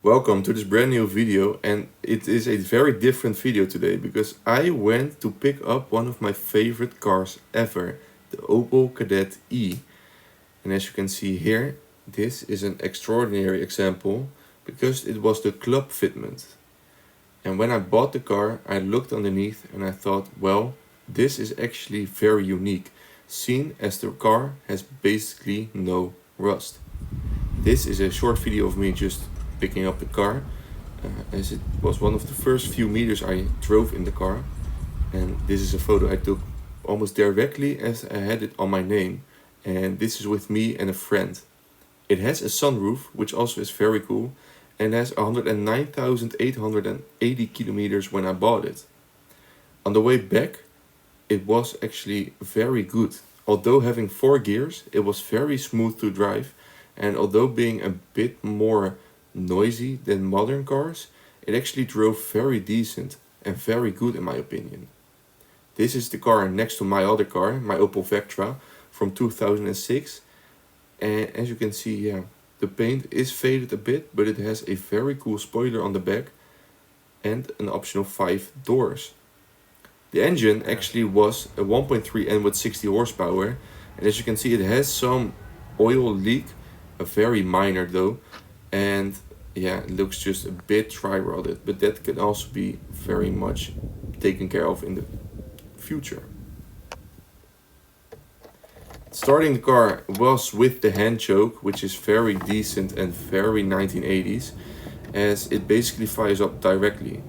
Welcome to this brand new video, and it is a very different video today because I went to pick up one of my favorite cars ever, the Opel Kadett E. And as you can see here, this is an extraordinary example because it was the club fitment. And when I bought the car, I looked underneath and I thought, well, this is actually very unique, seen as the car has basically no rust. This is a short video of me just picking up the car, as it was one of the first few meters I drove in the car. And this is a photo I took almost directly as I had it on my name. And this is with me and a friend. It has a sunroof, which also is very cool, and has 109,880 kilometers when I bought it. On the way back, it was actually very good. Although having 4 gears, it was very smooth to drive, and although being a bit more noisy than modern cars, it actually drove very decent and very good in my opinion. This is the car next to my other car, my Opel Vectra from 2006, and as you can see, yeah, the paint is faded a bit, but it has a very cool spoiler on the back and an optional 5 doors. The engine actually was a 1.3N with 60 horsepower, and as you can see, it has some oil leak, a very minor though, and yeah, it looks just a bit dry-rotted, but that can also be very much taken care of in the future. Starting the car was with the hand choke, which is very decent and very 1980s, as it basically fires up directly.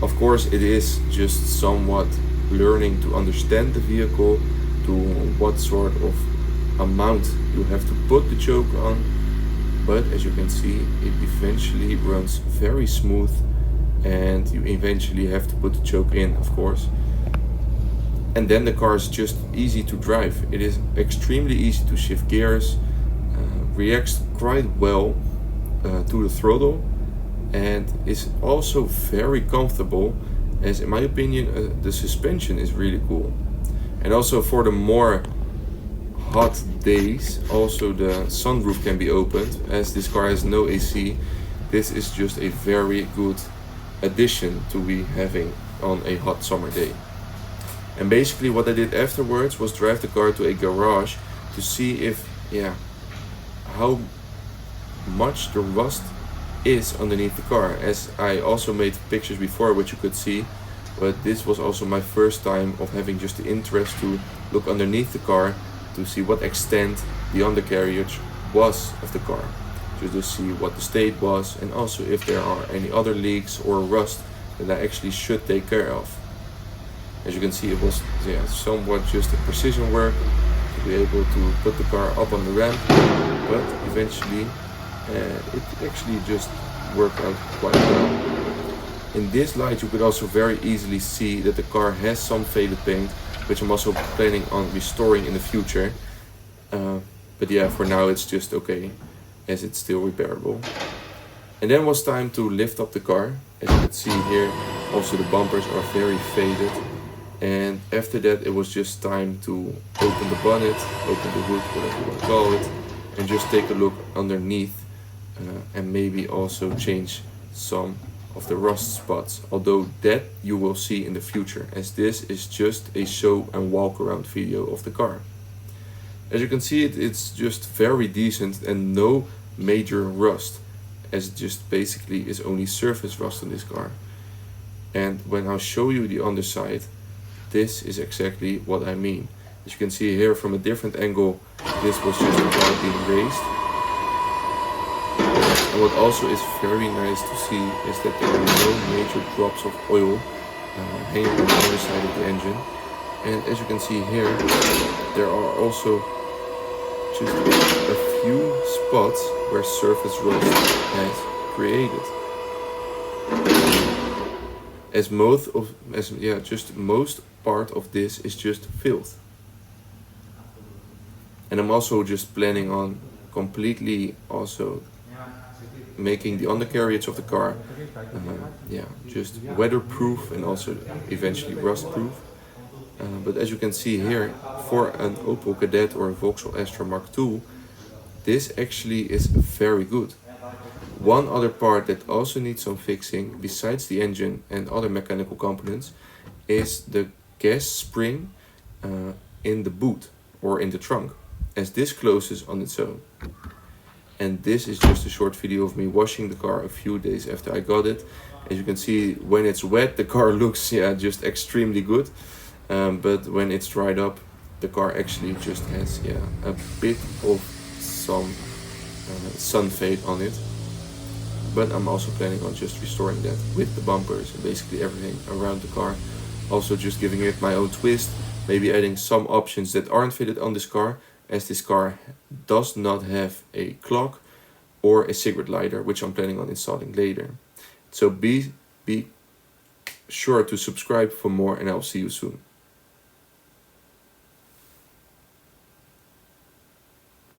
Of course, it is just somewhat learning to understand the vehicle, to what sort of amount you have to put the choke on, but as you can see, it eventually runs very smooth, and you eventually have to put the choke in, of course. And then the car is just easy to drive. It is extremely easy to shift gears, reacts quite well to the throttle, and is also very comfortable, as in my opinion the suspension is really cool. And also for the more hot days, also the sunroof can be opened, as this car has no AC. This is just a very good addition to be having on a hot summer day. And basically what I did afterwards was drive the car to a garage to see if, how much the rust is underneath the car, as I also made pictures before which you could see, but this was also my first time of having just the interest to look underneath the car to see what extent the undercarriage was of the car, just to see what the state was, and also if there are any other leaks or rust that I actually should take care of. As you can see, it was somewhat just a precision work to be able to put the car up on the ramp, but eventually it actually just worked out quite well. In this light you could also very easily see that the car has some faded paint, which I'm also planning on restoring in the future. But yeah, for now it's just okay, as it's still repairable. And then was time to lift up the car. As you can see here, also the bumpers are very faded. And after that it was just time to open the bonnet, open the hood, whatever you want to call it, and just take a look underneath. And maybe also change some of the rust spots, although that you will see in the future, as this is just a show and walk around video of the car. As you can see, it's just very decent and no major rust, as it just basically is only surface rust on this car. And when I show you the underside, this is exactly what I mean. As you can see here from a different angle, this was just the car being raised. And what also is very nice to see is that there are no major drops of oil hanging on the underside of the engine. And as you can see here, there are also just a few spots where surface rust has created. Most part of this is just filth. And I'm also just planning on completely also making the undercarriage of the car just weatherproof and also eventually rust proof. But as you can see here, for an Opel Kadett or a Vauxhall Astra Mark II, this actually is very good. One other part that also needs some fixing, besides the engine and other mechanical components, is the gas spring in the boot or in the trunk, as this closes on its own. And this is just a short video of me washing the car a few days after I got it. As you can see, when it's wet, the car looks just extremely good. But when it's dried up, the car actually just has a bit of some sun fade on it. But I'm also planning on just restoring that with the bumpers and basically everything around the car. Also just giving it my own twist, maybe adding some options that aren't fitted on this car, as this car does not have a clock or a cigarette lighter, which I'm planning on installing later. So be sure to subscribe for more, and I'll see you soon.